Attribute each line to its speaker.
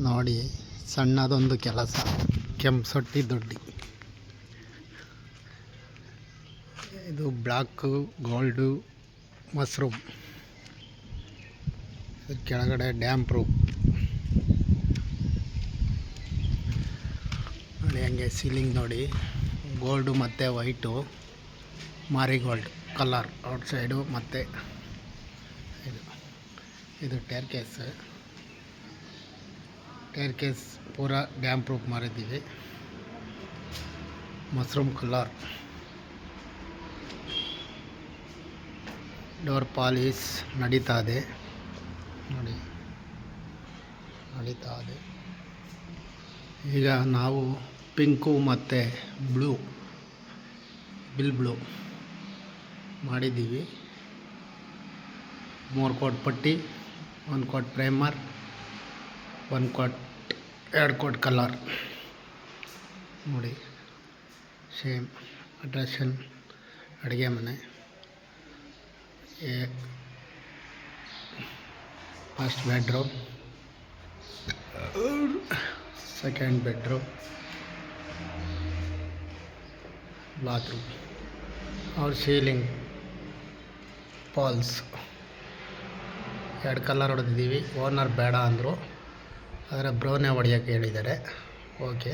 Speaker 1: ನೋಡಿ, ಸಣ್ಣದೊಂದು ಕೆಲಸ. ಕೆಂಪಸೊಟ್ಟಿ ದೊಡ್ಡಿ. ಇದು ಬ್ಲ್ಯಾಕು, ಗೋಲ್ಡು, ಮಶ್ರೂಮ್. ಕೆಳಗಡೆ ಡ್ಯಾಮ್ ಪ್ರೂಫ್ ನೋಡಿ. ಹಂಗೆ ಸೀಲಿಂಗ್ ನೋಡಿ, ಗೋಲ್ಡು ಮತ್ತು ವೈಟು, ಮಾರಿಗೋಲ್ಡ್ ಕಲರ್ ಔಟ್ಸೈಡು. ಮತ್ತು ಇದು ಟೇರ್ ಕೇಸ್ ಪೂರಾ ಡ್ಯಾಮ್ ಪ್ರೂಫ್ ಮಾಡಿದ್ದೀವಿ. Mushroom colour. ಡೋರ್ ಪಾಲಿಶ್ ನಡೀತಾ ಇದೆ ನೋಡಿ, ನಡೀತಾ ಇದೆ. ಈಗ ನಾವು ಪಿಂಕು ಮತ್ತು ಬ್ಲೂ ಮಾಡಿದ್ದೀವಿ. 3 ಕೋಟ್ ಪಟ್ಟಿ, 1 ಕೋಟ್ ಪ್ರೈಮರ್, 2 ಕೋಟ್ ಕಲರ್ ನೋಡಿ. ಸೇಮ್ ಅಟ್ರಾಕ್ಷನ್ ಅಡುಗೆ ಮನೆ. First bedroom, second bedroom, bathroom. ಅವ್ರ ಸೀಲಿಂಗ್ ಫಾಲ್ಸ್ 2 ಕಲರ್ ಹೊಡೆದಿದ್ದೀವಿ. ಓನರ್ ಬೇಡ ಅಂದರು, ಆದರೆ ಬ್ರೌನೇ ಹೊಡೆಯೋಕ್ಕೆ ಹೇಳಿದ್ದಾರೆ. ಓಕೆ.